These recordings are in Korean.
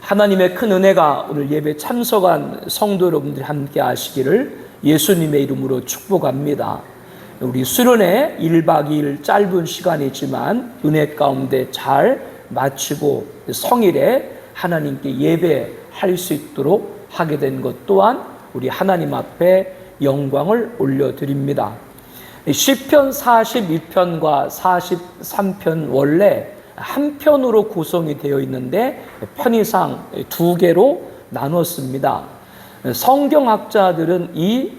하나님의 큰 은혜가 오늘 예배 참석한 성도 여러분들이 함께 하시기를 예수님의 이름으로 축복합니다. 우리 수련회 1박 2일 짧은 시간이지만 은혜 가운데 잘 마치고 성일에 하나님께 예배할 수 있도록 하게 된 것 또한 우리 하나님 앞에 영광을 올려드립니다. 시편 42편과 43편 원래 한 편으로 구성이 되어 있는데 편의상 두 개로 나눴습니다. 성경학자들은 이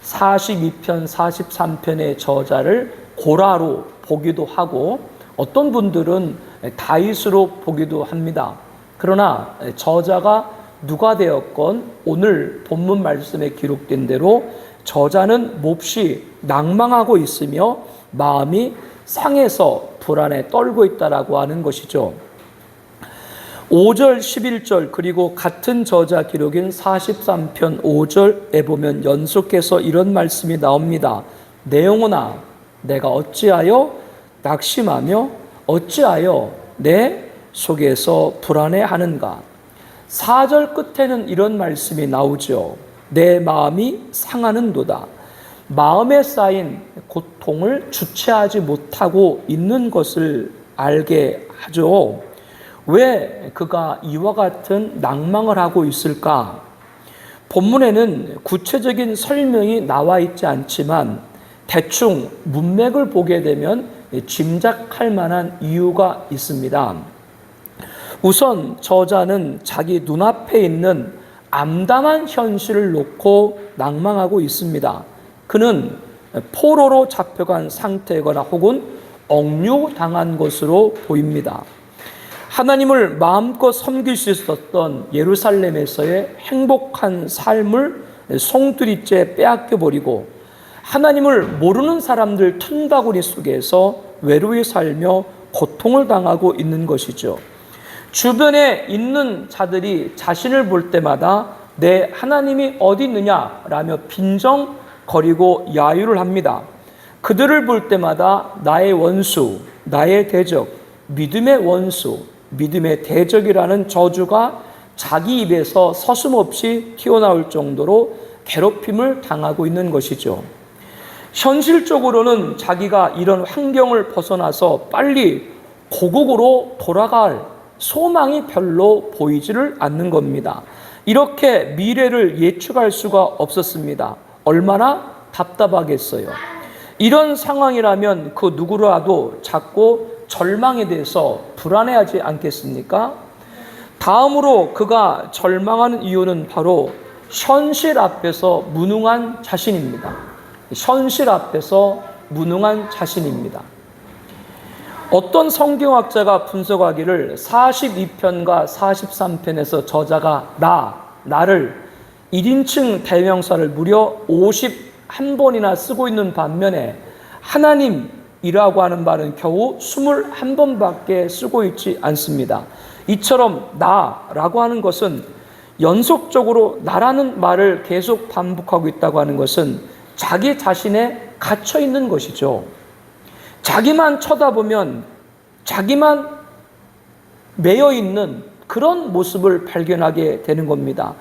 42편, 43편의 저자를 고라로 보기도 하고 어떤 분들은 다윗으로 보기도 합니다. 그러나 저자가 누가 되었건 오늘 본문 말씀에 기록된 대로 저자는 몹시 낭망하고 있으며 마음이 상해서 불안에 떨고 있다라고 하는 것이죠. 5절, 11절 그리고 같은 저자 기록인 43편 5절에 보면 연속해서 이런 말씀이 나옵니다. 내 영혼아 내가 어찌하여 낙심하며 어찌하여 내 속에서 불안해하는가. 4절 끝에는 이런 말씀이 나오죠. 내 마음이 상하는도다. 마음에 쌓인 고통을 주체하지 못하고 있는 것을 알게 하죠. 왜 그가 이와 같은 낭망을 하고 있을까? 본문에는 구체적인 설명이 나와 있지 않지만 대충 문맥을 보게 되면 짐작할 만한 이유가 있습니다. 우선 저자는 자기 눈앞에 있는 암담한 현실을 놓고 낭망하고 있습니다. 그는 포로로 잡혀간 상태거나 혹은 억류당한 것으로 보입니다. 하나님을 마음껏 섬길 수 있었던 예루살렘에서의 행복한 삶을 송두리째 빼앗겨버리고 하나님을 모르는 사람들 틈바구니 속에서 외로이 살며 고통을 당하고 있는 것이죠. 주변에 있는 자들이 자신을 볼 때마다 내 하나님이 어디 있느냐라며 빈정거리고 야유를 합니다. 그들을 볼 때마다 나의 원수, 나의 대적, 믿음의 원수, 믿음의 대적이라는 저주가 자기 입에서 서슴없이 튀어나올 정도로 괴롭힘을 당하고 있는 것이죠. 현실적으로는 자기가 이런 환경을 벗어나서 빨리 고국으로 돌아갈 소망이 별로 보이지를 않는 겁니다. 이렇게 미래를 예측할 수가 없었습니다. 얼마나 답답하겠어요. 이런 상황이라면 그 누구라도 자꾸 절망에 대해서 불안해하지 않겠습니까? 다음으로 그가 절망하는 이유는 바로 현실 앞에서 무능한 자신입니다. 현실 앞에서 무능한 자신입니다. 어떤 성경학자가 분석하기를 42편과 43편에서 저자가 나를 1인칭 대명사를 무려 51번이나 쓰고 있는 반면에 하나님이라고 하는 말은 겨우 21번밖에 쓰고 있지 않습니다. 이처럼 나라고 하는 것은 연속적으로 나라는 말을 계속 반복하고 있다고 하는 것은 자기 자신에 갇혀 있는 것이죠. 자기만 쳐다보면 자기만 매여 있는 그런 모습을 발견하게 되는 겁니다.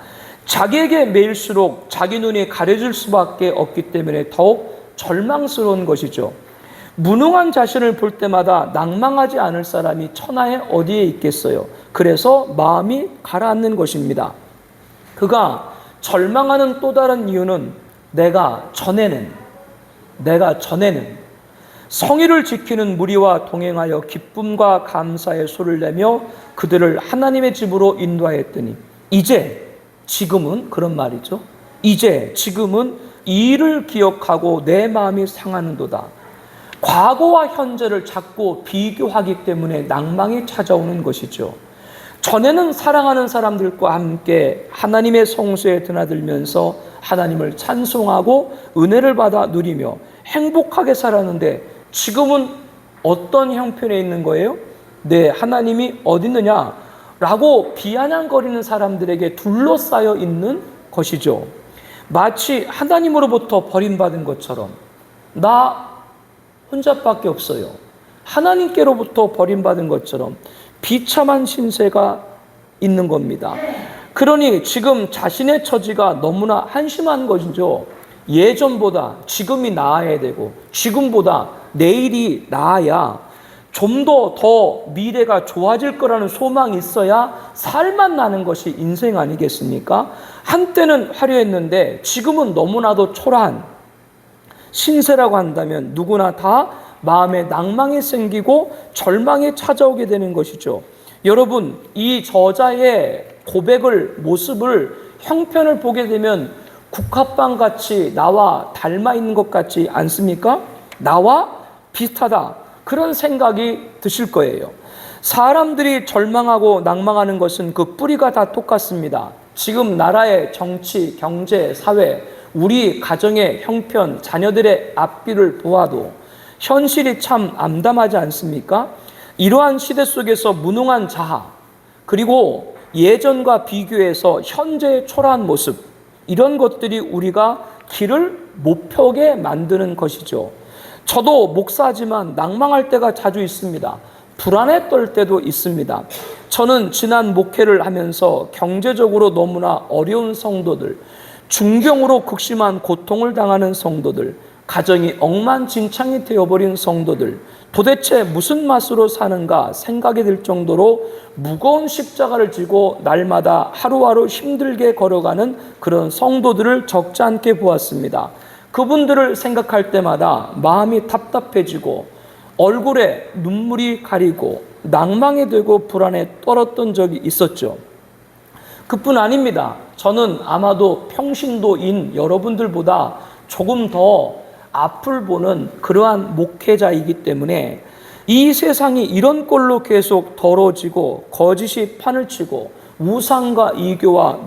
자기에게 매일수록 자기 눈이 가려질 수밖에 없기 때문에 더욱 절망스러운 것이죠. 무능한 자신을 볼 때마다 낭망하지 않을 사람이 천하에 어디에 있겠어요. 그래서 마음이 가라앉는 것입니다. 그가 절망하는 또 다른 이유는 내가 전에는 성의를 지키는 무리와 동행하여 기쁨과 감사의 소를 내며 그들을 하나님의 집으로 인도하였더니 지금은 그런 말이죠. 지금은 이 일을 기억하고 내 마음이 상하는도다. 과거와 현재를 자꾸 비교하기 때문에 낭망이 찾아오는 것이죠. 전에는 사랑하는 사람들과 함께 하나님의 성소에 드나들면서 하나님을 찬송하고 은혜를 받아 누리며 행복하게 살았는데 지금은 어떤 형편에 있는 거예요? 내 하나님이 어디 있느냐라고 비아냥거리는 사람들에게 둘러싸여 있는 것이죠. 마치 하나님으로부터 버림받은 것처럼 나 혼자밖에 없어요. 하나님께로부터 버림받은 것처럼 비참한 신세가 있는 겁니다. 그러니 지금 자신의 처지가 너무나 한심한 것이죠. 예전보다 지금이 나아야 되고 지금보다 내일이 나아야 좀 더 미래가 좋아질 거라는 소망이 있어야 살만 나는 것이 인생 아니겠습니까? 한때는 화려했는데 지금은 너무나도 초라한 신세라고 한다면 누구나 다 마음에 낭망이 생기고 절망이 찾아오게 되는 것이죠. 여러분, 이 저자의 모습을 형편을 보게 되면 국화빵 같이 나와 닮아 있는 것 같지 않습니까? 나와 비슷하다. 그런 생각이 드실 거예요. 사람들이 절망하고 낭망하는 것은 그 뿌리가 다 똑같습니다. 지금 나라의 정치, 경제, 사회, 우리 가정의 형편, 자녀들의 앞뒤를 보아도 현실이 참 암담하지 않습니까? 이러한 시대 속에서 무능한 자아, 그리고 예전과 비교해서 현재의 초라한 모습, 이런 것들이 우리가 길을 못 펴게 만드는 것이죠. 저도 목사지만 낭망할 때가 자주 있습니다. 불안에 떨 때도 있습니다. 저는 지난 목회를 하면서 경제적으로 너무나 어려운 성도들, 중병으로 극심한 고통을 당하는 성도들, 가정이 엉망진창이 되어버린 성도들, 도대체 무슨 맛으로 사는가 생각이 들 정도로 무거운 십자가를 지고 날마다 하루하루 힘들게 걸어가는 그런 성도들을 적지 않게 보았습니다. 그분들을 생각할 때마다 마음이 답답해지고 얼굴에 눈물이 가리고 낭망이 되고 불안에 떨었던 적이 있었죠. 그뿐 아닙니다. 저는 아마도 평신도인 여러분들보다 조금 더 앞을 보는 그러한 목회자이기 때문에 이 세상이 이런 꼴로 계속 더러워지고 거짓이 판을 치고 우상과 이교와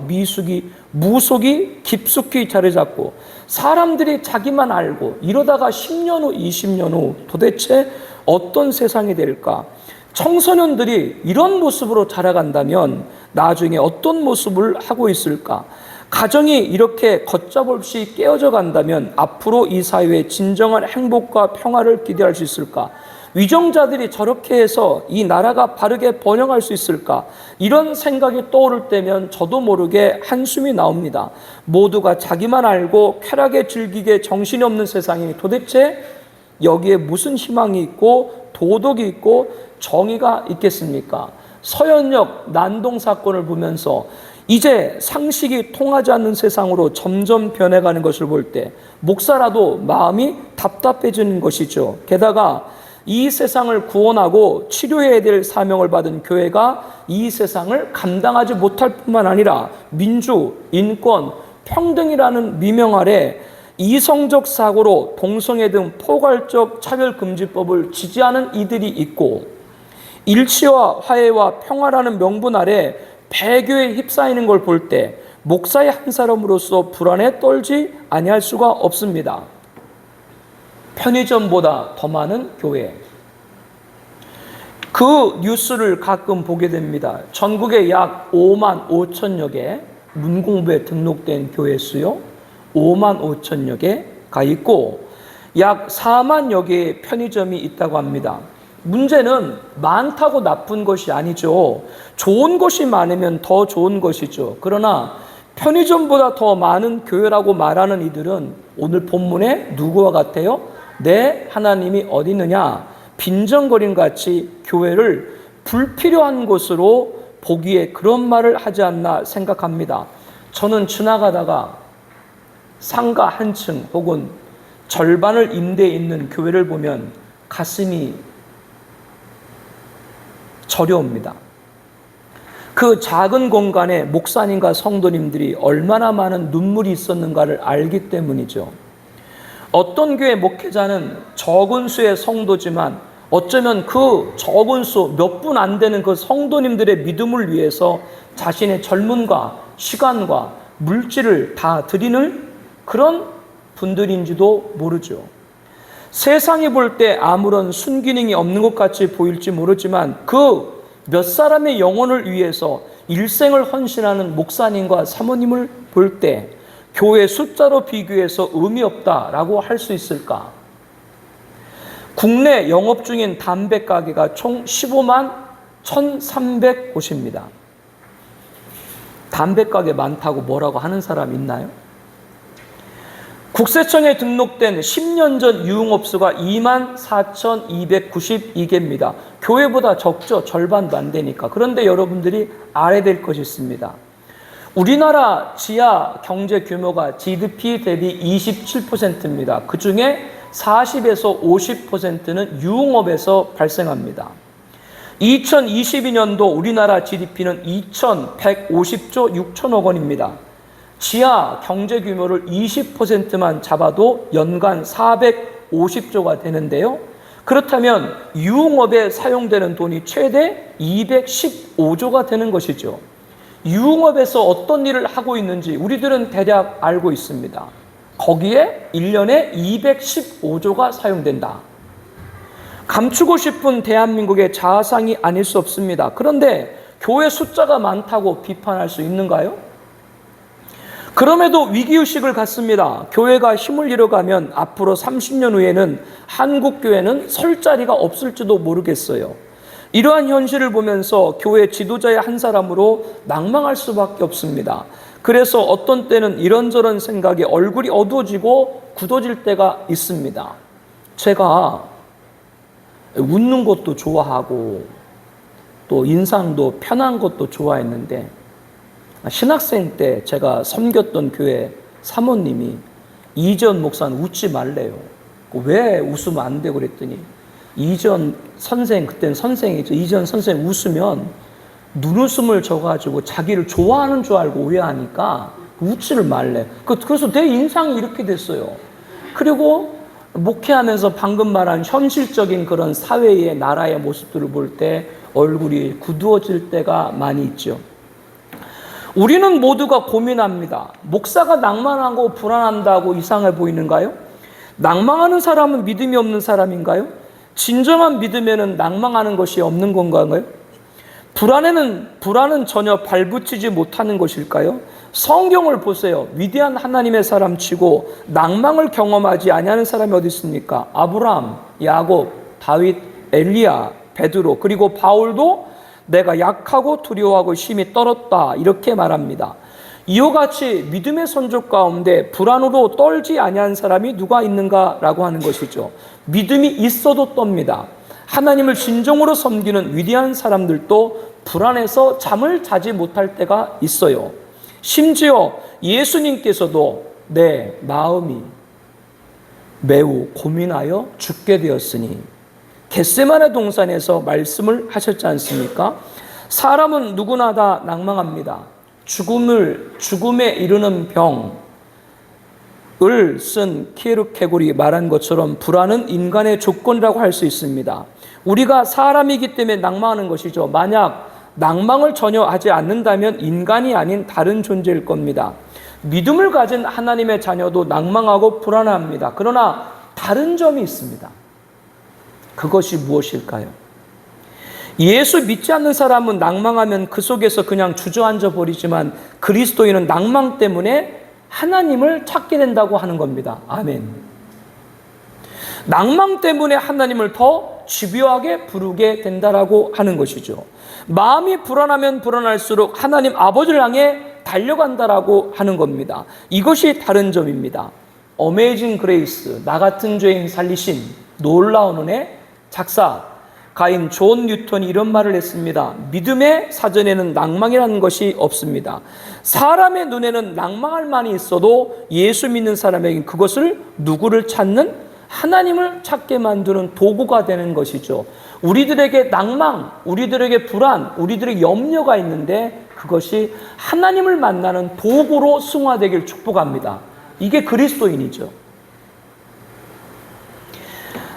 무속이 깊숙이 자리 잡고 사람들이 자기만 알고 이러다가 10년 후 20년 후 도대체 어떤 세상이 될까? 청소년들이 이런 모습으로 자라간다면 나중에 어떤 모습을 하고 있을까? 가정이 이렇게 걷잡없이 깨어져 간다면 앞으로 이 사회의 진정한 행복과 평화를 기대할 수 있을까? 위정자들이 저렇게 해서 이 나라가 바르게 번영할 수 있을까? 이런 생각이 떠오를 때면 저도 모르게 한숨이 나옵니다. 모두가 자기만 알고 쾌락에 즐기게 정신이 없는 세상이니 도대체 여기에 무슨 희망이 있고 도덕이 있고 정의가 있겠습니까? 서현역 난동 사건을 보면서 이제 상식이 통하지 않는 세상으로 점점 변해가는 것을 볼 때 목사라도 마음이 답답해지는 것이죠. 게다가 이 세상을 구원하고 치료해야 될 사명을 받은 교회가 이 세상을 감당하지 못할 뿐만 아니라 민주, 인권, 평등이라는 미명 아래 이성적 사고로 동성애 등 포괄적 차별금지법을 지지하는 이들이 있고 일치와 화해와 평화라는 명분 아래 배교에 휩싸이는 걸 볼 때 목사의 한 사람으로서 불안에 떨지 아니할 수가 없습니다. 편의점보다 더 많은 교회. 그 뉴스를 가끔 보게 됩니다. 전국에 약 5만 5천여 개 문공부에 등록된 교회 수요 5만 5천여 개가 있고 약 4만여 개의 편의점이 있다고 합니다. 문제는 많다고 나쁜 것이 아니죠. 좋은 것이 많으면 더 좋은 것이죠. 그러나 편의점보다 더 많은 교회라고 말하는 이들은 오늘 본문에 누구와 같아요? 내 하나님이 어디 있느냐? 빈정거림 같이 교회를 불필요한 곳으로 보기에 그런 말을 하지 않나 생각합니다. 저는 지나가다가 상가 한층 혹은 절반을 임대해 있는 교회를 보면 가슴이 저려옵니다. 그 작은 공간에 목사님과 성도님들이 얼마나 많은 눈물이 있었는가를 알기 때문이죠. 어떤 교회 목회자는 적은 수의 성도지만 어쩌면 그 적은 수 몇 분 안 되는 그 성도님들의 믿음을 위해서 자신의 젊음과 시간과 물질을 다 드리는 그런 분들인지도 모르죠. 세상이 볼 때 아무런 순기능이 없는 것 같이 보일지 모르지만 그 몇 사람의 영혼을 위해서 일생을 헌신하는 목사님과 사모님을 볼 때 교회 숫자로 비교해서 의미 없다라고 할 수 있을까? 국내 영업 중인 담배 가게가 총 15만 1300곳입니다. 담배가게 많다고 뭐라고 하는 사람 있나요? 국세청에 등록된 10년 전 유흥업소가 24,292개입니다. 교회보다 적죠. 절반도 안 되니까. 그런데 여러분들이 알아야 될 것이 있습니다. 우리나라 지하 경제 규모가 GDP 대비 27%입니다. 그 중에 40에서 50%는 유흥업에서 발생합니다. 2022년도 우리나라 GDP는 2,150조 6천억 원입니다. 지하 경제 규모를 20%만 잡아도 연간 450조가 되는데요. 그렇다면 유흥업에 사용되는 돈이 최대 215조가 되는 것이죠. 유흥업에서 어떤 일을 하고 있는지 우리들은 대략 알고 있습니다. 거기에 1년에 215조가 사용된다. 감추고 싶은 대한민국의 자아상이 아닐 수 없습니다. 그런데 교회 숫자가 많다고 비판할 수 있는가요? 그럼에도 위기의식을 갖습니다. 교회가 힘을 잃어가면 앞으로 30년 후에는 한국교회는 설 자리가 없을지도 모르겠어요. 이러한 현실을 보면서 교회 지도자의 한 사람으로 낭망할 수밖에 없습니다. 그래서 어떤 때는 이런저런 생각에 얼굴이 어두워지고 굳어질 때가 있습니다. 제가 웃는 것도 좋아하고 또 인상도 편한 것도 좋아했는데 신학생 때 제가 섬겼던 교회 사모님이 이전 목사는 웃지 말래요. 왜 웃으면 안 되고 그랬더니 이전 선생, 그때는 선생이죠. 이전 선생 웃으면 눈웃음을 져가지고 자기를 좋아하는 줄 알고 오해하니까 웃지를 말래. 그래서 내 인상이 이렇게 됐어요. 그리고 목회하면서 방금 말한 현실적인 그런 사회의 나라의 모습들을 볼 때 얼굴이 굳어질 때가 많이 있죠. 우리는 모두가 고민합니다. 목사가 낭만하고 불안한다고 이상해 보이는가요? 낭망하는 사람은 믿음이 없는 사람인가요? 진정한 믿음에는 낭망하는 것이 없는 건가요? 불안은 전혀 발붙이지 못하는 것일까요? 성경을 보세요. 위대한 하나님의 사람 치고 낭망을 경험하지 아니하는 사람이 어디 있습니까? 아브라함, 야곱, 다윗, 엘리야, 베드로, 그리고 바울도 내가 약하고 두려워하고 심히 떨었다 이렇게 말합니다. 이와 같이 믿음의 선조 가운데 불안으로 떨지 아니한 사람이 누가 있는가라고 하는 것이죠. 믿음이 있어도 떱니다. 하나님을 진정으로 섬기는 위대한 사람들도 불안해서 잠을 자지 못할 때가 있어요. 심지어 예수님께서도 내 마음이 매우 고민하여 죽게 되었으니 겟세마네 동산에서 말씀을 하셨지 않습니까? 사람은 누구나 다 낭망합니다. 죽음에 이르는 병을 쓴 키에르케고리 말한 것처럼 불안은 인간의 조건이라고 할 수 있습니다. 우리가 사람이기 때문에 낭망하는 것이죠. 만약 낭망을 전혀 하지 않는다면 인간이 아닌 다른 존재일 겁니다. 믿음을 가진 하나님의 자녀도 낭망하고 불안합니다. 그러나 다른 점이 있습니다. 그것이 무엇일까요? 예수 믿지 않는 사람은 낭망하면 그 속에서 그냥 주저앉아 버리지만 그리스도인은 낭망 때문에 하나님을 찾게 된다고 하는 겁니다. 아멘. 낭망 때문에 하나님을 더 집요하게 부르게 된다라고 하는 것이죠. 마음이 불안하면 불안할수록 하나님 아버지를 향해 달려간다라고 하는 겁니다. 이것이 다른 점입니다. 어메이징 그레이스, 나 같은 죄인 살리신 놀라운 은혜 작사 가인 존 뉴턴이 이런 말을 했습니다. 믿음의 사전에는 낭망이라는 것이 없습니다. 사람의 눈에는 낭망할 만이 있어도 예수 믿는 사람에게는 그것을 누구를 찾는 하나님을 찾게 만드는 도구가 되는 것이죠. 우리들에게 낭망, 우리들에게 불안, 우리들에게 염려가 있는데 그것이 하나님을 만나는 도구로 승화되길 축복합니다. 이게 그리스도인이죠.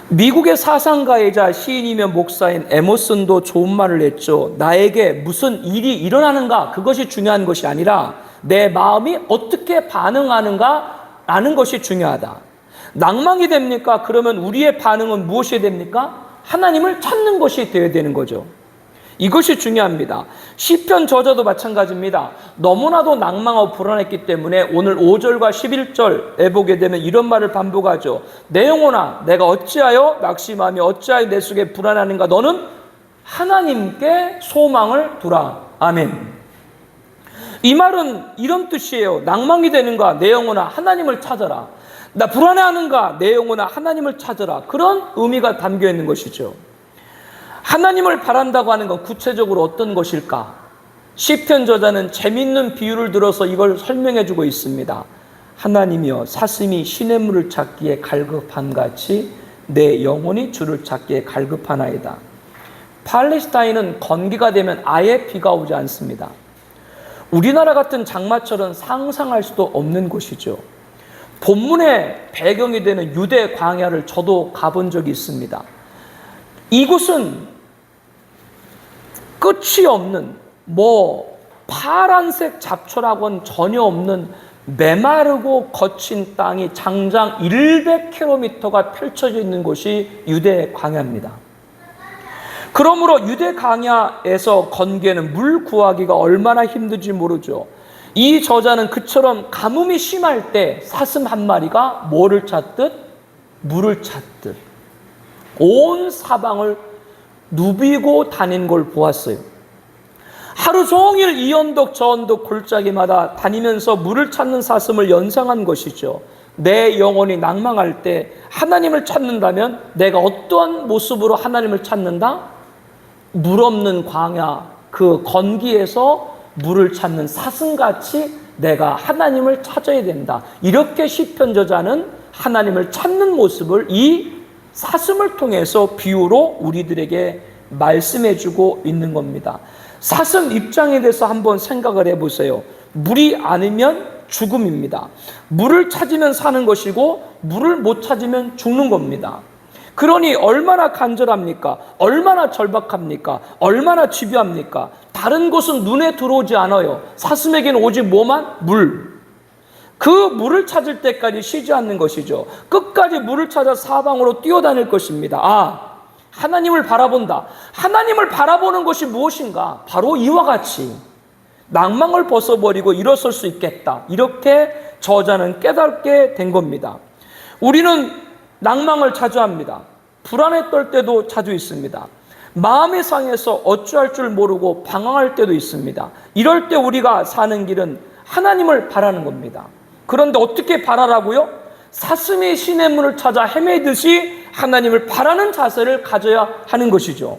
미국의 사상가이자 시인이며 목사인 에머슨도 좋은 말을 했죠. 나에게 무슨 일이 일어나는가 그것이 중요한 것이 아니라 내 마음이 어떻게 반응하는가 라는 것이 중요하다. 낭망이 됩니까? 그러면 우리의 반응은 무엇이 됩니까? 하나님을 찾는 것이 되어야 되는 거죠. 이것이 중요합니다. 시편 저자도 마찬가지입니다. 너무나도 낭망하고 불안했기 때문에 오늘 5절과 11절에 보게 되면 이런 말을 반복하죠. 내 영혼아 내가 어찌하여 낙심하며 어찌하여 내 속에 불안하는가. 너는 하나님께 소망을 두라. 아멘. 이 말은 이런 뜻이에요. 낭망이 되는가? 내 영혼아 하나님을 찾아라. 나 불안해하는가? 내 영혼아 하나님을 찾아라. 그런 의미가 담겨 있는 것이죠. 하나님을 바란다고 하는 건 구체적으로 어떤 것일까? 시편 저자는 재미있는 비유를 들어서 이걸 설명해 주고 있습니다. 하나님이여 사슴이 시냇물을 찾기에 갈급한 같이 내 영혼이 주를 찾기에 갈급하나이다. 팔레스타인은 건기가 되면 아예 비가 오지 않습니다. 우리나라 같은 장마철은 상상할 수도 없는 곳이죠. 본문의 배경이 되는 유대 광야를 저도 가본 적이 있습니다. 이곳은 끝이 없는 파란색 잡초라고는 전혀 없는 메마르고 거친 땅이 장장 100km가 펼쳐져 있는 곳이 유대 광야입니다. 그러므로 유대 광야에서 건기에는 물 구하기가 얼마나 힘든지 모르죠. 이 저자는 그처럼 가뭄이 심할 때 사슴 한 마리가 뭐를 찾듯? 물을 찾듯 온 사방을 누비고 다닌 걸 보았어요. 하루 종일 이 언덕 저 언덕 골짜기마다 다니면서 물을 찾는 사슴을 연상한 것이죠. 내 영혼이 낭망할 때 하나님을 찾는다면 내가 어떠한 모습으로 하나님을 찾는다? 물 없는 광야 그 건기에서 물을 찾는 사슴같이 내가 하나님을 찾아야 된다. 이렇게 시편 저자는 하나님을 찾는 모습을 이 사슴을 통해서 비유로 우리들에게 말씀해 주고 있는 겁니다. 사슴 입장에 대해서 한번 생각을 해보세요. 물이 아니면 죽음입니다. 물을 찾으면 사는 것이고 물을 못 찾으면 죽는 겁니다. 그러니 얼마나 간절합니까? 얼마나 절박합니까? 얼마나 집요합니까? 다른 것은 눈에 들어오지 않아요. 사슴에게는 오직 뭐만? 물. 그 물을 찾을 때까지 쉬지 않는 것이죠. 끝까지 물을 찾아 사방으로 뛰어다닐 것입니다. 하나님을 바라본다. 하나님을 바라보는 것이 무엇인가? 바로 이와 같이 낭망을 벗어버리고 일어설 수 있겠다. 이렇게 저자는 깨닫게 된 겁니다. 우리는 낭망을 자주 합니다. 불안에 떨 때도 자주 있습니다. 마음이 상해서 어찌할 줄 모르고 방황할 때도 있습니다. 이럴 때 우리가 사는 길은 하나님을 바라는 겁니다. 그런데 어떻게 바라라고요? 사슴이 시냇물을 찾아 헤매듯이 하나님을 바라는 자세를 가져야 하는 것이죠.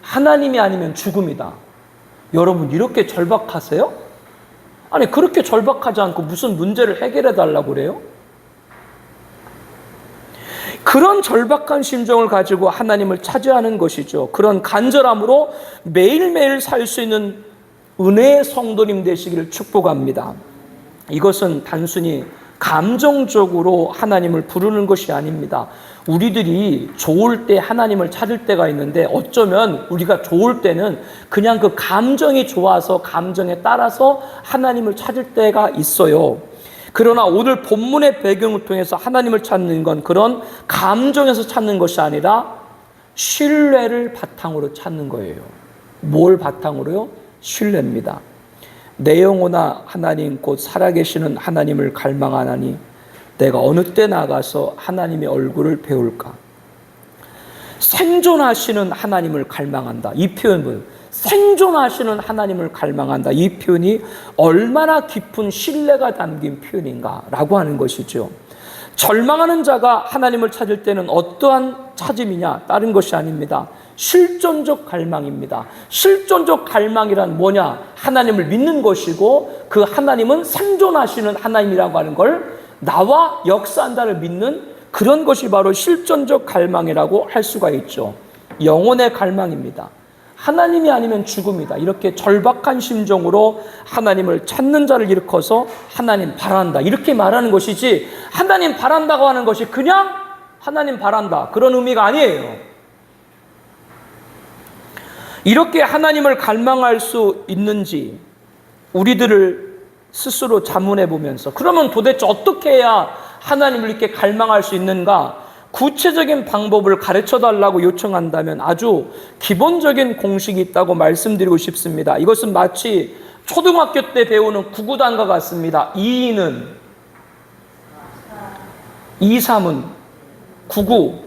하나님이 아니면 죽음이다. 여러분 이렇게 절박하세요? 아니 그렇게 절박하지 않고 무슨 문제를 해결해 달라고 그래요? 그런 절박한 심정을 가지고 하나님을 찾아야 하는 것이죠. 그런 간절함으로 매일매일 살 수 있는 은혜의 성도님 되시기를 축복합니다. 이것은 단순히 감정적으로 하나님을 부르는 것이 아닙니다. 우리들이 좋을 때 하나님을 찾을 때가 있는데 어쩌면 우리가 좋을 때는 그냥 그 감정이 좋아서 감정에 따라서 하나님을 찾을 때가 있어요. 그러나 오늘 본문의 배경을 통해서 하나님을 찾는 건 그런 감정에서 찾는 것이 아니라 신뢰를 바탕으로 찾는 거예요. 뭘 바탕으로요? 신뢰입니다. 내 영혼아 하나님 곧 살아계시는 하나님을 갈망하나니 내가 어느 때 나가서 하나님의 얼굴을 배울까? 생존하시는 하나님을 갈망한다. 이 표현은 생존하시는 하나님을 갈망한다. 이 표현이 얼마나 깊은 신뢰가 담긴 표현인가라고 하는 것이죠. 절망하는 자가 하나님을 찾을 때는 어떠한 찾음이냐? 다른 것이 아닙니다. 실존적 갈망입니다. 실존적 갈망이란 뭐냐? 하나님을 믿는 것이고 그 하나님은 생존하시는 하나님이라고 하는 걸 나와 역사한다를 믿는 그런 것이 바로 실존적 갈망이라고 할 수가 있죠. 영혼의 갈망입니다. 하나님이 아니면 죽음이다. 이렇게 절박한 심정으로 하나님을 찾는 자를 일컬어서 하나님 바란다. 이렇게 말하는 것이지 하나님 바란다고 하는 것이 그냥 하나님 바란다. 그런 의미가 아니에요. 이렇게 하나님을 갈망할 수 있는지 우리들을 스스로 자문해 보면서 그러면 도대체 어떻게 해야 하나님을 이렇게 갈망할 수 있는가? 구체적인 방법을 가르쳐 달라고 요청한다면 아주 기본적인 공식이 있다고 말씀드리고 싶습니다. 이것은 마치 초등학교 때 배우는 구구단과 같습니다. 2는 2, 3은 99,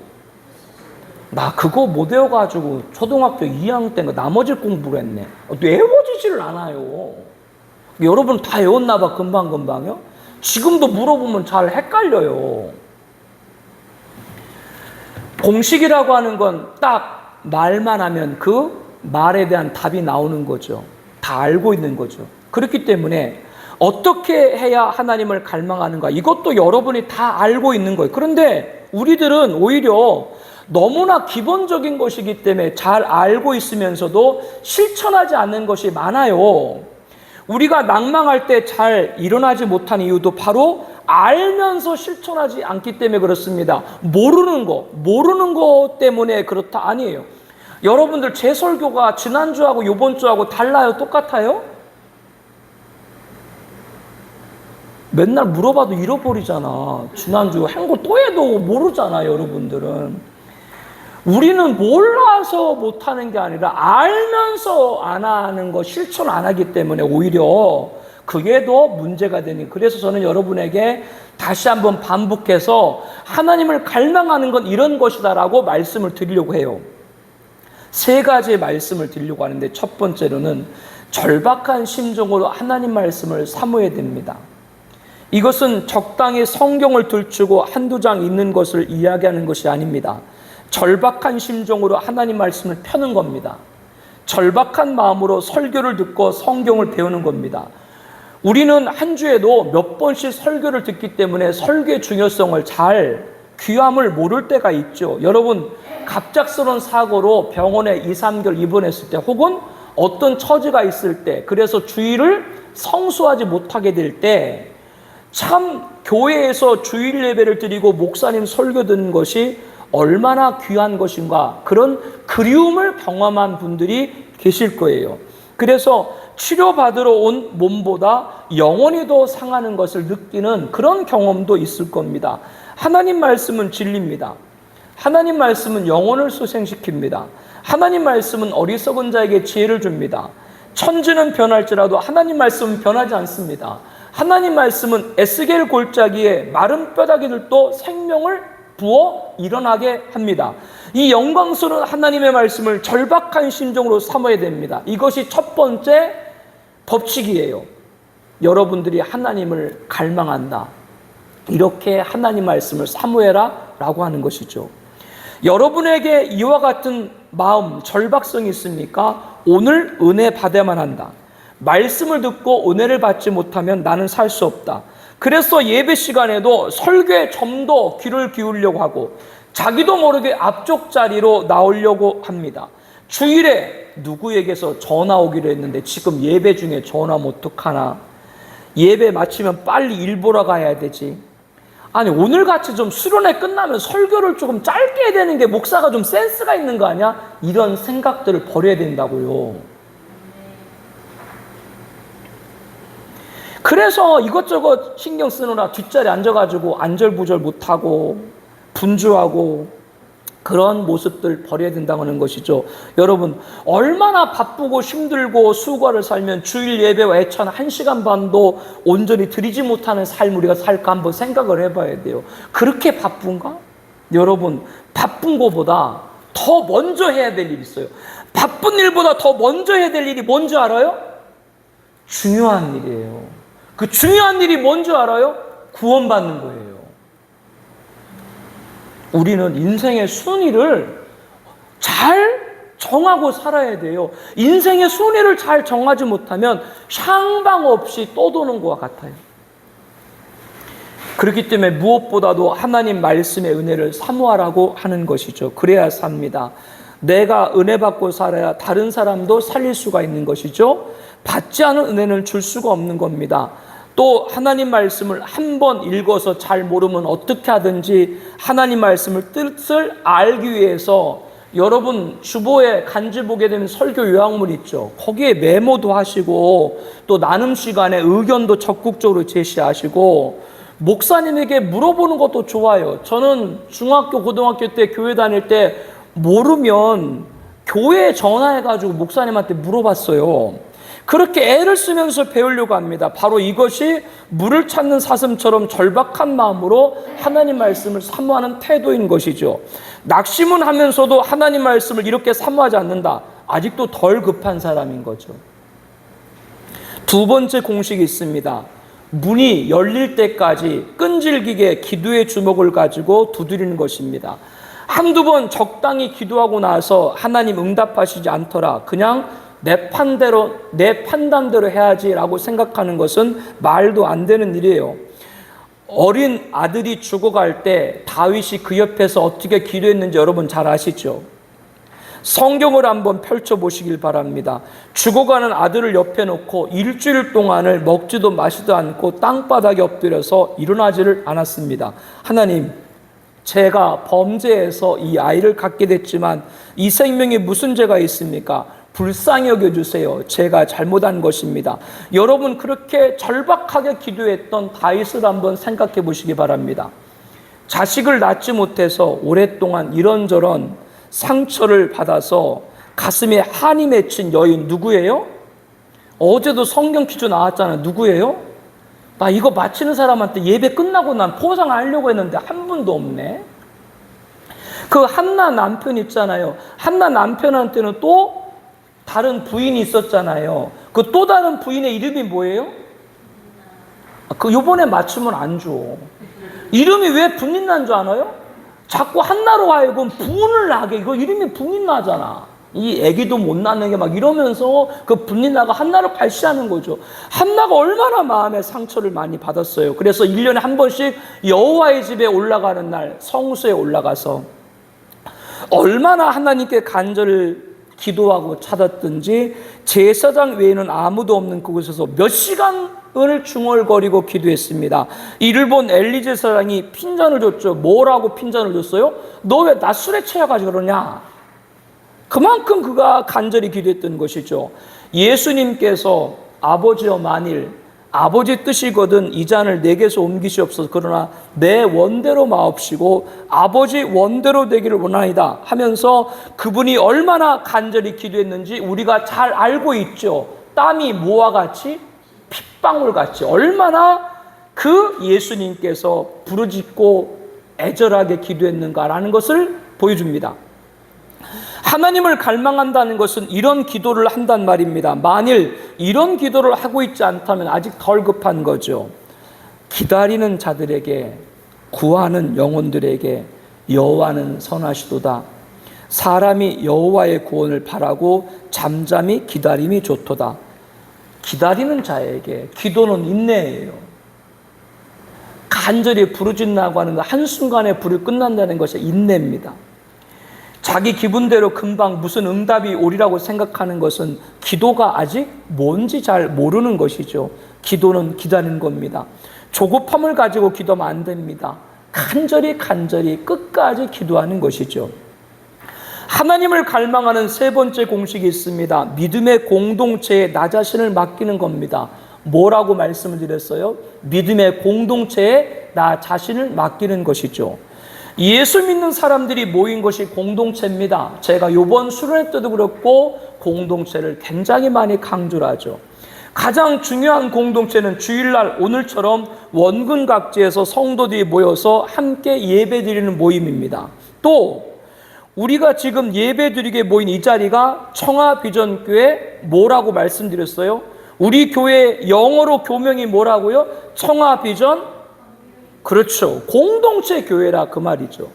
나 그거 못 외워가지고 초등학교 2학년 때인가 나머지 공부를 했네. 외워지지를 않아요. 여러분 다 외웠나 봐, 금방금방요? 지금도 물어보면 잘 헷갈려요. 공식이라고 하는 건 딱 말만 하면 그 말에 대한 답이 나오는 거죠. 다 알고 있는 거죠. 그렇기 때문에 어떻게 해야 하나님을 갈망하는가, 이것도 여러분이 다 알고 있는 거예요. 그런데 우리들은 오히려 너무나 기본적인 것이기 때문에 잘 알고 있으면서도 실천하지 않는 것이 많아요. 우리가 낭망할 때 잘 일어나지 못한 이유도 바로 알면서 실천하지 않기 때문에 그렇습니다. 모르는 거 때문에 그렇다 아니에요. 여러분들 제 설교가 지난주하고 이번 주하고 달라요? 똑같아요? 맨날 물어봐도 잃어버리잖아. 지난주 한 거 또 해도 모르잖아, 여러분들은. 우리는 몰라서 못하는 게 아니라 알면서 안 하는 거, 실천 안 하기 때문에 오히려 그게 더 문제가 되니. 그래서 저는 여러분에게 다시 한번 반복해서 하나님을 갈망하는 건 이런 것이다라고 말씀을 드리려고 해요. 세 가지의 말씀을 드리려고 하는데, 첫 번째로는 절박한 심정으로 하나님 말씀을 사모해야 됩니다. 이것은 적당히 성경을 들추고 한두 장 읽는 것을 이야기하는 것이 아닙니다. 절박한 심정으로 하나님 말씀을 펴는 겁니다. 절박한 마음으로 설교를 듣고 성경을 배우는 겁니다. 우리는 한 주에도 몇 번씩 설교를 듣기 때문에 설교의 중요성을 귀함을 모를 때가 있죠. 여러분, 갑작스러운 사고로 병원에 2, 3개월 입원했을 때, 혹은 어떤 처지가 있을 때, 그래서 주일을 성수하지 못하게 될 때, 참 교회에서 주일 예배를 드리고 목사님 설교 듣는 것이 얼마나 귀한 것인가, 그런 그리움을 경험한 분들이 계실 거예요. 그래서 치료받으러 온 몸보다 영혼이 더 상하는 것을 느끼는 그런 경험도 있을 겁니다. 하나님 말씀은 진리입니다. 하나님 말씀은 영혼을 소생시킵니다. 하나님 말씀은 어리석은 자에게 지혜를 줍니다. 천지는 변할지라도 하나님 말씀은 변하지 않습니다. 하나님 말씀은 에스겔 골짜기에 마른 뼈다귀들도 생명을 부어 일어나게 합니다. 이 영광스러운 하나님의 말씀을 절박한 심정으로 삼아야 됩니다. 이것이 첫 번째 법칙이에요. 여러분들이 하나님을 갈망한다, 이렇게 하나님 말씀을 사모해라 라고 하는 것이죠. 여러분에게 이와 같은 마음, 절박성이 있습니까? 오늘 은혜 받아야만 한다. 말씀을 듣고 은혜를 받지 못하면 나는 살 수 없다. 그래서 예배 시간에도 설교에 좀 더 귀를 기울이려고 하고, 자기도 모르게 앞쪽 자리로 나오려고 합니다. 주일에 누구에게서 전화 오기로 했는데 지금 예배 중에 전화하면 어떡하나? 예배 마치면 빨리 일 보러 가야 되지. 아니, 오늘같이 좀 수련회 끝나면 설교를 조금 짧게 해야 되는 게 목사가 좀 센스가 있는 거 아니야? 이런 생각들을 버려야 된다고요. 그래서 이것저것 신경 쓰느라 뒷자리에 앉아가지고 안절부절 못하고 분주하고 그런 모습들 버려야 된다는 것이죠. 여러분, 얼마나 바쁘고 힘들고 수고를 살면 주일 예배와 애찬 1시간 반도 온전히 드리지 못하는 삶을 우리가 살까 한번 생각을 해봐야 돼요. 그렇게 바쁜가? 여러분, 바쁜 것보다 더 먼저 해야 될 일이 있어요. 바쁜 일보다 더 먼저 해야 될 일이 뭔지 알아요? 중요한 일이에요. 그 중요한 일이 뭔지 알아요? 구원받는 거예요. 우리는 인생의 순위를 잘 정하고 살아야 돼요. 인생의 순위를 잘 정하지 못하면 향방 없이 떠도는 것과 같아요. 그렇기 때문에 무엇보다도 하나님 말씀의 은혜를 사모하라고 하는 것이죠. 그래야 삽니다. 내가 은혜 받고 살아야 다른 사람도 살릴 수가 있는 것이죠. 받지 않은 은혜는 줄 수가 없는 겁니다. 또 하나님 말씀을 한 번 읽어서 잘 모르면 어떻게 하든지 하나님 말씀을 뜻을 알기 위해서, 여러분 주보에 간지 보게 되면 설교 요약물 있죠. 거기에 메모도 하시고 또 나눔 시간에 의견도 적극적으로 제시하시고, 목사님에게 물어보는 것도 좋아요. 저는 중학교 고등학교 때 교회 다닐 때 모르면 교회에 전화해가지고 목사님한테 물어봤어요. 그렇게 애를 쓰면서 배우려고 합니다. 바로 이것이 물을 찾는 사슴처럼 절박한 마음으로 하나님 말씀을 사모하는 태도인 것이죠. 낙심은 하면서도 하나님 말씀을 이렇게 사모하지 않는다. 아직도 덜 급한 사람인 거죠. 두 번째 공식이 있습니다. 문이 열릴 때까지 끈질기게 기도의 주먹을 가지고 두드리는 것입니다. 한두 번 적당히 기도하고 나서 하나님 응답하시지 않더라. 그냥 내 판단대로 해야지라고 생각하는 것은 말도 안 되는 일이에요. 어린 아들이 죽어갈 때 다윗이 그 옆에서 어떻게 기도했는지 여러분 잘 아시죠? 성경을 한번 펼쳐보시길 바랍니다. 죽어가는 아들을 옆에 놓고 일주일 동안을 먹지도 마시도 않고 땅바닥에 엎드려서 일어나지를 않았습니다. 하나님, 제가 범죄해서 이 아이를 갖게 됐지만 이 생명에 무슨 죄가 있습니까? 불쌍히 여겨주세요. 제가 잘못한 것입니다. 여러분 그렇게 절박하게 기도했던 다윗을 한번 생각해 보시기 바랍니다. 자식을 낳지 못해서 오랫동안 이런저런 상처를 받아서 가슴에 한이 맺힌 여인 누구예요? 어제도 성경 퀴즈 나왔잖아요. 누구예요? 나 이거 마치는 사람한테 예배 끝나고 난 포상하려고 했는데 한 분도 없네. 그 한나 남편 있잖아요. 한나 남편한테는 또 다른 부인이 있었잖아요. 그 또 다른 부인의 이름이 뭐예요? 그 요번에 맞추면 안 줘. 이름이 왜 분인 난 줄 아나요? 자꾸 한나로 하여금 분을 나게. 이거 이름이 분인 나잖아. 이 애기도 못 낳는 게 막 이러면서 그 분인 나가 한나를 발시하는 거죠. 한나가 얼마나 마음에 상처를 많이 받았어요. 그래서 1년에 한 번씩 여호와의 집에 올라가는 날 성소에 올라가서 얼마나 하나님께 간절히 기도하고 찾았든지 제사장 외에는 아무도 없는 그곳에서 몇 시간을 중얼거리고 기도했습니다. 이를 본 엘리 제사장이 핀잔을 줬죠. 뭐라고 핀잔을 줬어요? 너 왜 나 술에 취해가지고 그러냐? 그만큼 그가 간절히 기도했던 것이죠. 예수님께서 아버지여 만일 아버지 뜻이거든 이 잔을 내게서 옮기시옵소서. 그러나 내 원대로 마옵시고 아버지 원대로 되기를 원하이다 하면서 그분이 얼마나 간절히 기도했는지 우리가 잘 알고 있죠. 땀이 뭐와 같이? 핏방울 같이. 얼마나 그 예수님께서 부르짖고 애절하게 기도했는가라는 것을 보여줍니다. 하나님을 갈망한다는 것은 이런 기도를 한단 말입니다. 만일 이런 기도를 하고 있지 않다면 아직 덜 급한 거죠. 기다리는 자들에게, 구하는 영혼들에게 여호와는 선하시도다. 사람이 여호와의 구원을 바라고 잠잠히 기다림이 좋도다. 기다리는 자에게 기도는 인내예요. 간절히 부르짖나고 하는 거 한순간에 불이 끝난다는 것이 인내입니다. 자기 기분대로 금방 무슨 응답이 오리라고 생각하는 것은 기도가 아직 뭔지 잘 모르는 것이죠. 기도는 기다리는 겁니다. 조급함을 가지고 기도하면 안 됩니다. 간절히 끝까지 기도하는 것이죠. 하나님을 갈망하는 세 번째 공식이 있습니다. 믿음의 공동체에 나 자신을 맡기는 겁니다. 뭐라고 말씀을 드렸어요? 믿음의 공동체에 나 자신을 맡기는 것이죠. 예수 믿는 사람들이 모인 것이 공동체입니다. 제가 이번 수련회 때도 그렇고 공동체를 굉장히 많이 강조를 하죠. 가장 중요한 공동체는 주일날 오늘처럼 원근 각지에서 성도들이 모여서 함께 예배드리는 모임입니다. 또 우리가 지금 예배드리게 모인 이 자리가 청하비전교회 뭐라고 말씀드렸어요? 우리 교회 영어로 교명이 뭐라고요? 청하비전, 그렇죠. 공동체 교회라 그 말이죠.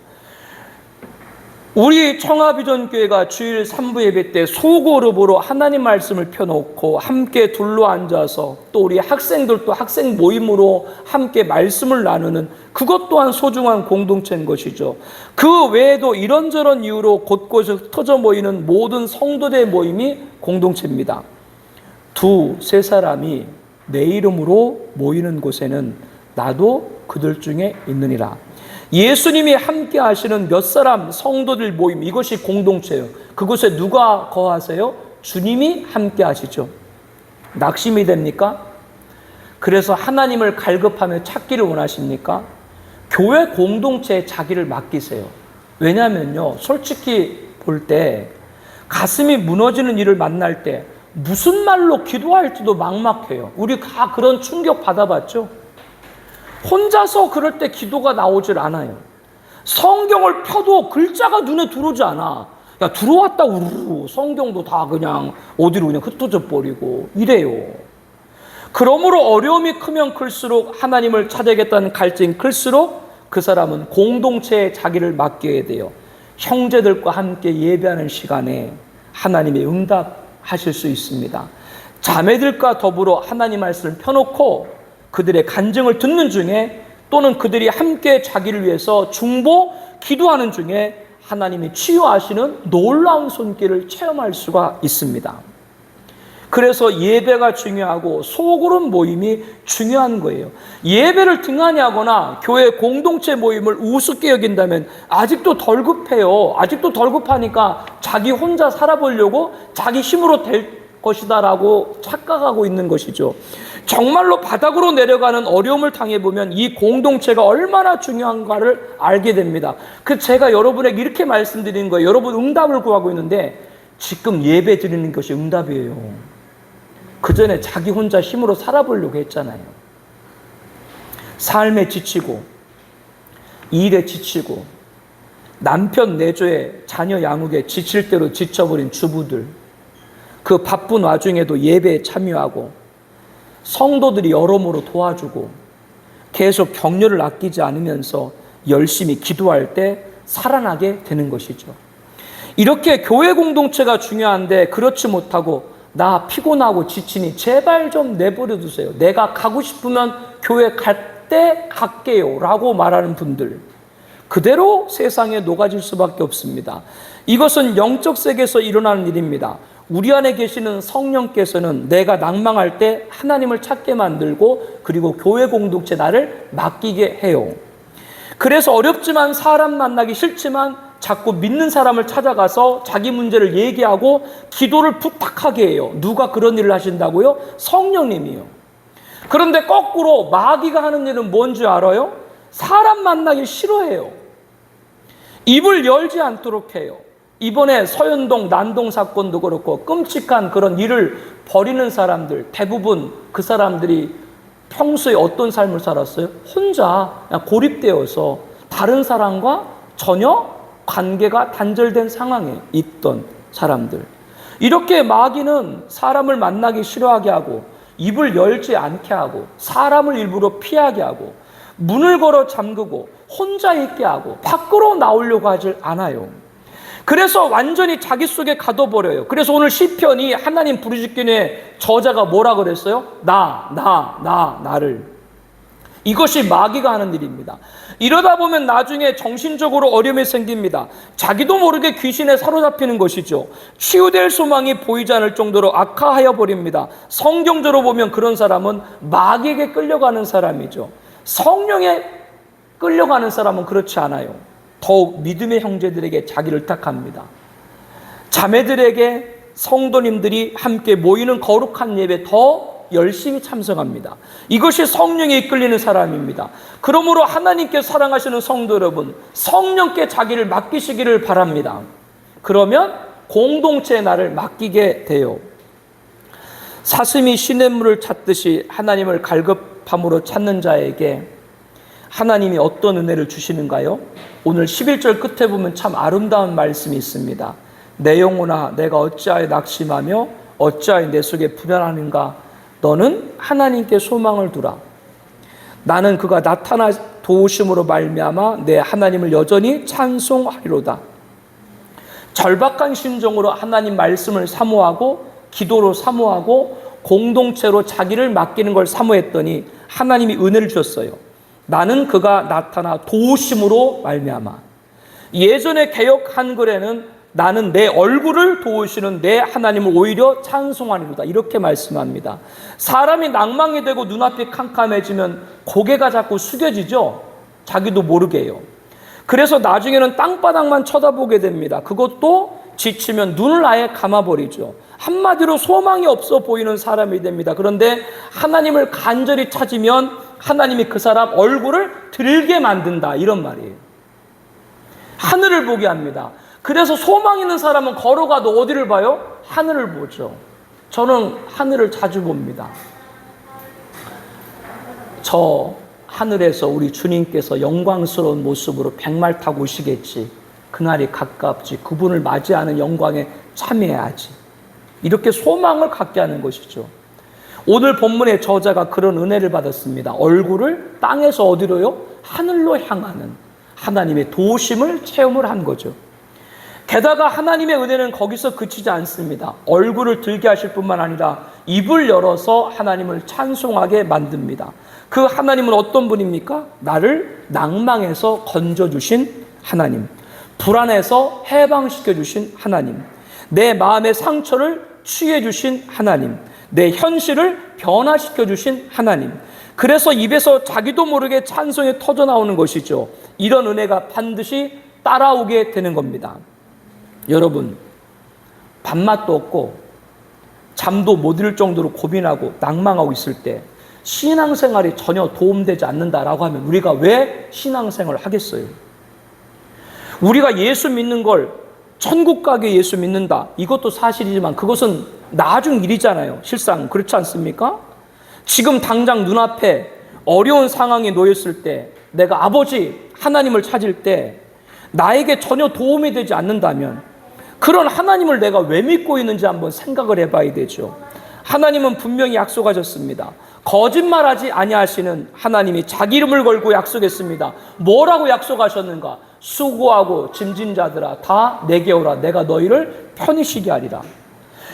우리 청하비전교회가 주일 3부 예배 때 소그룹으로 하나님 말씀을 펴놓고 함께 둘러앉아서 또 우리 학생들도 학생 모임으로 함께 말씀을 나누는 그것 또한 소중한 공동체인 것이죠. 그 외에도 이런저런 이유로 곳곳에 흩어져 모이는 모든 성도들의 모임이 공동체입니다. 두세 사람이 내 이름으로 모이는 곳에는 나도 그들 중에 있느니라. 예수님이 함께 하시는 몇 사람 성도들 모임, 이것이 공동체예요. 그곳에 누가 거하세요? 주님이 함께 하시죠. 낙심이 됩니까? 그래서 하나님을 갈급하며 찾기를 원하십니까? 교회 공동체에 자기를 맡기세요. 왜냐하면요, 솔직히 볼 때 가슴이 무너지는 일을 만날 때 무슨 말로 기도할지도 막막해요. 우리 다 그런 충격 받아봤죠? 혼자서 그럴 때 기도가 나오질 않아요. 성경을 펴도 글자가 눈에 들어오지 않아. 야, 들어왔다 우르르 성경도 다 그냥 어디로 그냥 흩어져 버리고 이래요. 그러므로 어려움이 크면 클수록 하나님을 찾아야겠다는 갈증이 클수록 그 사람은 공동체에 자기를 맡겨야 돼요. 형제들과 함께 예배하는 시간에 하나님의 응답하실 수 있습니다. 자매들과 더불어 하나님 말씀을 펴놓고 그들의 간증을 듣는 중에 또는 그들이 함께 자기를 위해서 중보, 기도하는 중에 하나님이 치유하시는 놀라운 손길을 체험할 수가 있습니다. 그래서 예배가 중요하고 소그룹 모임이 중요한 거예요. 예배를 등한히 하거나 교회 공동체 모임을 우습게 여긴다면 아직도 덜 급해요. 아직도 덜 급하니까 자기 혼자 살아보려고 자기 힘으로 될 것이다라고 착각하고 있는 것이죠. 정말로 바닥으로 내려가는 어려움을 당해보면 이 공동체가 얼마나 중요한가를 알게 됩니다. 제가 여러분에게 이렇게 말씀드리는 거예요. 여러분 응답을 구하고 있는데 지금 예배 드리는 것이 응답이에요. 그 전에 자기 혼자 힘으로 살아보려고 했잖아요. 삶에 지치고 일에 지치고 남편 내조에 자녀 양육에 지칠 대로 지쳐버린 주부들, 그 바쁜 와중에도 예배에 참여하고 성도들이 여러모로 도와주고 계속 격려를 아끼지 않으면서 열심히 기도할 때 살아나게 되는 것이죠. 이렇게 교회 공동체가 중요한데 그렇지 못하고 나 피곤하고 지치니 제발 좀 내버려 두세요. 내가 가고 싶으면 교회 갈 때 갈게요 라고 말하는 분들, 그대로 세상에 녹아질 수밖에 없습니다. 이것은 영적 세계에서 일어나는 일입니다. 우리 안에 계시는 성령께서는 내가 낭망할 때 하나님을 찾게 만들고 그리고 교회 공동체 나를 맡기게 해요. 그래서 어렵지만 사람 만나기 싫지만 자꾸 믿는 사람을 찾아가서 자기 문제를 얘기하고 기도를 부탁하게 해요. 누가 그런 일을 하신다고요? 성령님이요. 그런데 거꾸로 마귀가 하는 일은 뭔지 알아요? 사람 만나기 싫어해요. 입을 열지 않도록 해요. 이번에 서현동 난동 사건도 그렇고 끔찍한 그런 일을 벌이는 사람들, 대부분 그 사람들이 평소에 어떤 삶을 살았어요? 혼자 그냥 고립되어서 다른 사람과 전혀 관계가 단절된 상황에 있던 사람들. 이렇게 마귀는 사람을 만나기 싫어하게 하고 입을 열지 않게 하고 사람을 일부러 피하게 하고 문을 걸어 잠그고 혼자 있게 하고 밖으로 나오려고 하질 않아요. 그래서 완전히 자기 속에 가둬버려요. 그래서 오늘 시편이 하나님 부르짖기의 저자가 뭐라 그랬어요? 나를. 이것이 마귀가 하는 일입니다. 이러다 보면 나중에 정신적으로 어려움이 생깁니다. 자기도 모르게 귀신에 사로잡히는 것이죠. 치유될 소망이 보이지 않을 정도로 악화하여 버립니다. 성경적으로 보면 그런 사람은 마귀에게 끌려가는 사람이죠. 성령에 끌려가는 사람은 그렇지 않아요. 더욱 믿음의 형제들에게 자기를 택합니다. 자매들에게 성도님들이 함께 모이는 거룩한 예배 더 열심히 참석합니다. 이것이 성령에 이끌리는 사람입니다. 그러므로 하나님께 사랑하시는 성도 여러분, 성령께 자기를 맡기시기를 바랍니다. 그러면 공동체의 나를 맡기게 돼요. 사슴이 시냇물을 찾듯이 하나님을 갈급함으로 찾는 자에게 하나님이 어떤 은혜를 주시는가요? 오늘 11절 끝에 보면 참 아름다운 말씀이 있습니다. 내 영혼아 내가 어찌하여 낙심하며 어찌하여 내 속에 불안하는가? 너는 하나님께 소망을 두라. 나는 그가 나타나 도우심으로 말미암아 내 하나님을 여전히 찬송하리로다. 절박한 심정으로 하나님 말씀을 사모하고 기도로 사모하고 공동체로 자기를 맡기는 걸 사모했더니 하나님이 은혜를 주셨어요. 나는 그가 나타나 도우심으로 말미암아. 예전에 개역 한글에는 나는 내 얼굴을 도우시는 내 하나님을 오히려 찬송하리로다 이렇게 말씀합니다. 사람이 낭망이 되고 눈앞이 캄캄해지면 고개가 자꾸 숙여지죠. 자기도 모르게 해요. 그래서 나중에는 땅바닥만 쳐다보게 됩니다. 그것도 지치면 눈을 아예 감아버리죠. 한마디로 소망이 없어 보이는 사람이 됩니다. 그런데 하나님을 간절히 찾으면 하나님이 그 사람 얼굴을 들게 만든다 이런 말이에요. 하늘을 보게 합니다. 그래서 소망 있는 사람은 걸어가도 어디를 봐요? 하늘을 보죠. 저는 하늘을 자주 봅니다. 저 하늘에서 우리 주님께서 영광스러운 모습으로 백말 타고 오시겠지. 그날이 가깝지. 그분을 맞이하는 영광에 참여해야지. 이렇게 소망을 갖게 하는 것이죠. 오늘 본문의 저자가 그런 은혜를 받았습니다. 얼굴을 땅에서 어디로요? 하늘로 향하는 하나님의 도우심을 체험을 한 거죠. 게다가 하나님의 은혜는 거기서 그치지 않습니다. 얼굴을 들게 하실 뿐만 아니라 입을 열어서 하나님을 찬송하게 만듭니다. 그 하나님은 어떤 분입니까? 나를 낭망에서 건져주신 하나님, 불안에서 해방시켜주신 하나님, 내 마음의 상처를 치유해주신 하나님, 내 현실을 변화시켜주신 하나님. 그래서 입에서 자기도 모르게 찬송이 터져나오는 것이죠. 이런 은혜가 반드시 따라오게 되는 겁니다. 여러분, 밥맛도 없고 잠도 못 이룰 정도로 고민하고 낭망하고 있을 때 신앙생활이 전혀 도움되지 않는다라고 하면 우리가 왜 신앙생활을 하겠어요? 우리가 예수 믿는 걸 천국 가게 예수 믿는다, 이것도 사실이지만 그것은 나중 일이잖아요. 실상 그렇지 않습니까? 지금 당장 눈앞에 어려운 상황에 놓였을 때, 내가 아버지 하나님을 찾을 때 나에게 전혀 도움이 되지 않는다면 그런 하나님을 내가 왜 믿고 있는지 한번 생각을 해봐야 되죠. 하나님은 분명히 약속하셨습니다. 거짓말하지 아니하시는 하나님이 자기 이름을 걸고 약속했습니다. 뭐라고 약속하셨는가? 수고하고 짐진 자들아 다 내게 오라. 내가 너희를 편히 쉬게 하리라.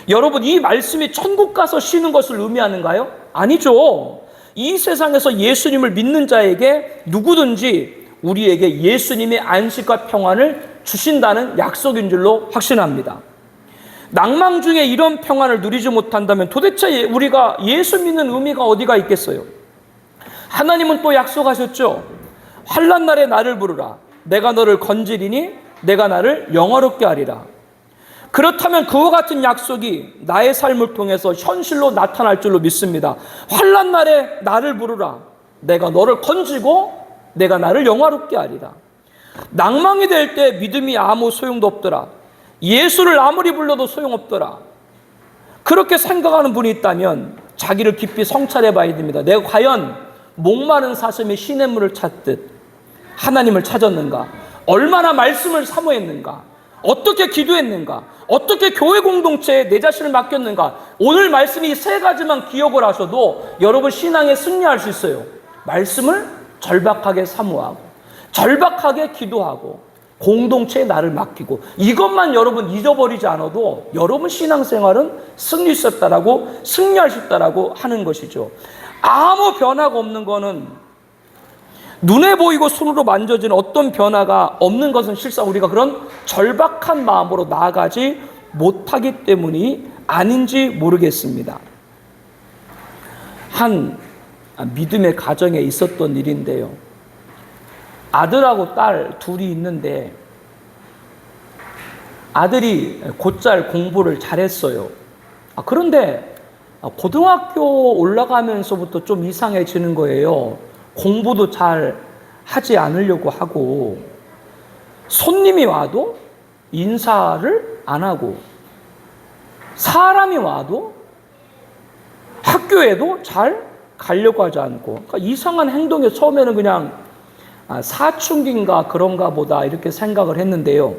여러분, 이 말씀이 천국 가서 쉬는 것을 의미하는가요? 아니죠. 이 세상에서 예수님을 믿는 자에게 누구든지 우리에게 예수님의 안식과 평안을 주신다는 약속인 줄로 확신합니다. 낭망 중에 이런 평안을 누리지 못한다면 도대체 우리가 예수 믿는 의미가 어디가 있겠어요? 하나님은 또 약속하셨죠. 환난 날에 나를 부르라. 내가 너를 건지리니 내가 나를 영화롭게 하리라. 그렇다면 그와 같은 약속이 나의 삶을 통해서 현실로 나타날 줄로 믿습니다. 환난 날에 나를 부르라. 내가 너를 건지고 내가 나를 영화롭게 하리라. 낭망이 될 때 믿음이 아무 소용도 없더라. 예수를 아무리 불러도 소용없더라. 그렇게 생각하는 분이 있다면 자기를 깊이 성찰해 봐야 됩니다. 내가 과연 목마른 사슴이 시냇물을 찾듯 하나님을 찾았는가? 얼마나 말씀을 사모했는가? 어떻게 기도했는가? 어떻게 교회 공동체에 내 자신을 맡겼는가? 오늘 말씀이 세 가지만 기억을 하셔도 여러분 신앙에 승리할 수 있어요. 말씀을 절박하게 사모하고, 절박하게 기도하고, 공동체에 나를 맡기고, 이것만 여러분 잊어버리지 않아도 여러분 신앙생활은 승리할 수 있다라고, 승리할 수 있다라고 하는 것이죠. 아무 변화가 없는 거는, 눈에 보이고 손으로 만져지는 어떤 변화가 없는 것은 실상 우리가 그런 절박한 마음으로 나아가지 못하기 때문이 아닌지 모르겠습니다. 한 믿음의 가정에 있었던 일인데요. 아들하고 딸 둘이 있는데 아들이 곧잘 공부를 잘했어요. 그런데 고등학교 올라가면서부터 좀 이상해지는 거예요. 공부도 잘 하지 않으려고 하고, 손님이 와도 인사를 안 하고, 사람이 와도 학교에도 잘 가려고 하지 않고, 그러니까 이상한 행동에 처음에는 그냥 사춘기인가 그런가 보다 이렇게 생각을 했는데요.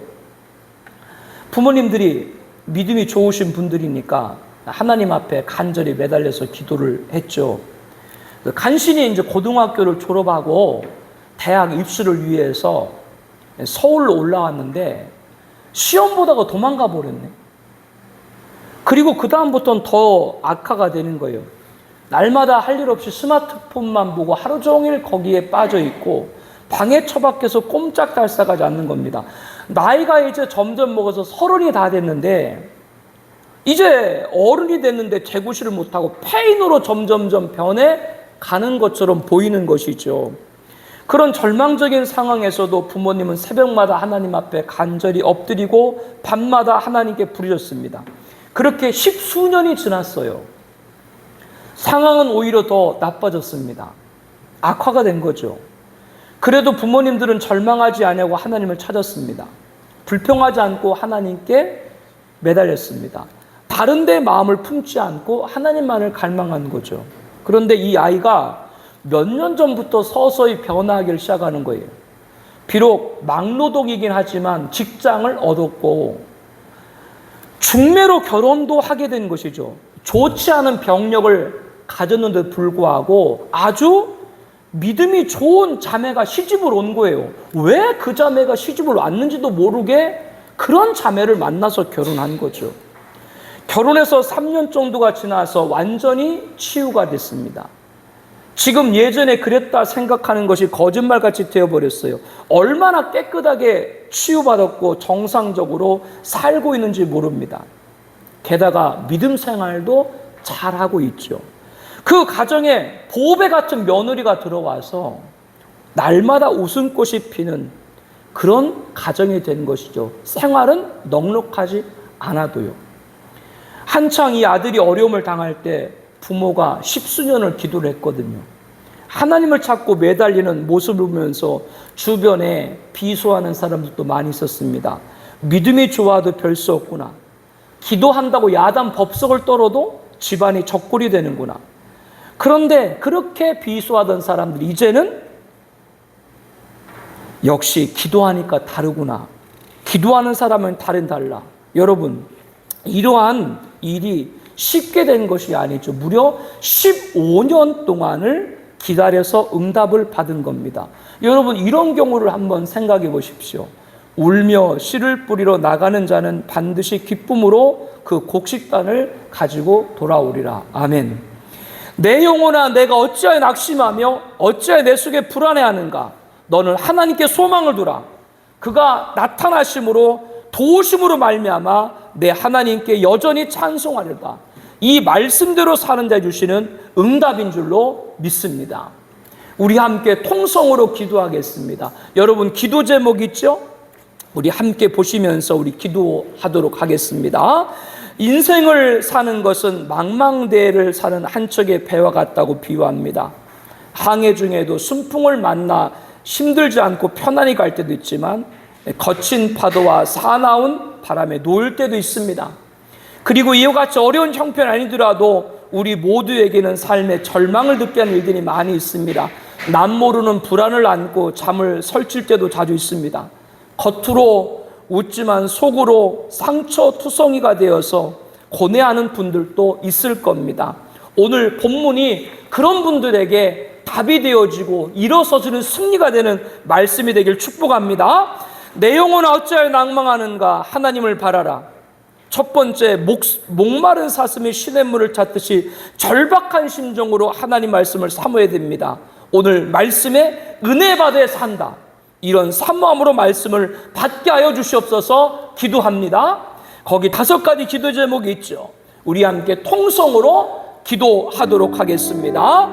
부모님들이 믿음이 좋으신 분들이니까 하나님 앞에 간절히 매달려서 기도를 했죠. 간신히 이제 고등학교를 졸업하고 대학 입시를 위해서 서울로 올라왔는데 시험 보다가 도망가 버렸네. 그리고 그 다음부터는 더 악화가 되는 거예요. 날마다 할 일 없이 스마트폰만 보고 하루 종일 거기에 빠져 있고 방에 처박혀서 꼼짝달싹하지 않는 겁니다. 나이가 이제 점점 먹어서 30이 다 됐는데, 이제 어른이 됐는데 재구시를 못하고 폐인으로 점점점 변해 가는 것처럼 보이는 것이죠. 그런 절망적인 상황에서도 부모님은 새벽마다 하나님 앞에 간절히 엎드리고 밤마다 하나님께 부르셨습니다. 그렇게 10수년이 지났어요. 상황은 오히려 더 나빠졌습니다. 악화가 된 거죠. 그래도 부모님들은 절망하지 않냐고 하나님을 찾았습니다. 불평하지 않고 하나님께 매달렸습니다. 다른 데 마음을 품지 않고 하나님만을 갈망하는 거죠. 그런데 이 아이가 몇 년 전부터 서서히 변화하기 시작하는 거예요. 비록 막노동이긴 하지만 직장을 얻었고 중매로 결혼도 하게 된 것이죠. 좋지 않은 병력을 가졌는데도 불구하고 아주 믿음이 좋은 자매가 시집을 온 거예요. 왜 그 자매가 시집을 왔는지도 모르게 그런 자매를 만나서 결혼한 거죠. 결혼해서 3년 정도가 지나서 완전히 치유가 됐습니다. 지금 예전에 그랬다 생각하는 것이 거짓말같이 되어버렸어요. 얼마나 깨끗하게 치유받았고 정상적으로 살고 있는지 모릅니다. 게다가 믿음 생활도 잘하고 있죠. 그 가정에 보배 같은 며느리가 들어와서 날마다 웃음꽃이 피는 그런 가정이 된 것이죠. 생활은 넉넉하지 않아도요. 한창 이 아들이 어려움을 당할 때 부모가 10수년을 기도를 했거든요. 하나님을 찾고 매달리는 모습을 보면서 주변에 비소하는 사람들도 많이 있었습니다. 믿음이 좋아도 별 수 없구나. 기도한다고 야단 법석을 떨어도 집안이 적골이 되는구나. 그런데 그렇게 비소하던 사람들이 이제는 역시 기도하니까 다르구나. 기도하는 사람은 달라. 여러분, 이러한 일이 쉽게 된 것이 아니죠. 무려 15년 동안을 기다려서 응답을 받은 겁니다. 여러분, 이런 경우를 한번 생각해 보십시오. 울며 씨를 뿌리러 나가는 자는 반드시 기쁨으로 그 곡식단을 가지고 돌아오리라. 아멘. 내 영혼아, 내가 어찌하여 낙심하며 어찌하여 내 속에 불안해하는가? 너는 하나님께 소망을 두라. 그가 나타나심으로 도우심으로 말미암아 내 하나님께 여전히 찬송하리라. 이 말씀대로 사는 자 주시는 응답인 줄로 믿습니다. 우리 함께 통성으로 기도하겠습니다. 여러분, 기도 제목 있죠? 우리 함께 보시면서 우리 기도하도록 하겠습니다. 인생을 사는 것은 망망대해를 사는 한 척의 배와 같다고 비유합니다. 항해 중에도 순풍을 만나 힘들지 않고 편안히 갈 때도 있지만 거친 파도와 사나운 바람에 놓일 때도 있습니다. 그리고 이와 같이 어려운 형편 아니더라도 우리 모두에게는 삶의 절망을 느끼는 일들이 많이 있습니다. 남 모르는 불안을 안고 잠을 설칠 때도 자주 있습니다. 겉으로 웃지만 속으로 상처투성이가 되어서 고뇌하는 분들도 있을 겁니다. 오늘 본문이 그런 분들에게 답이 되어지고 일어서지는 승리가 되는 말씀이 되길 축복합니다. 내 영혼아 어찌하여 낭망하는가? 하나님을 바라라. 첫 번째, 목마른 사슴이 시냇물을 찾듯이 절박한 심정으로 하나님 말씀을 사모해야 됩니다. 오늘 말씀에 은혜 받아 산다. 이런 사모함으로 말씀을 받게 하여 주시옵소서 기도합니다. 거기 5가지 기도 제목이 있죠. 우리 함께 통성으로 기도하도록 하겠습니다.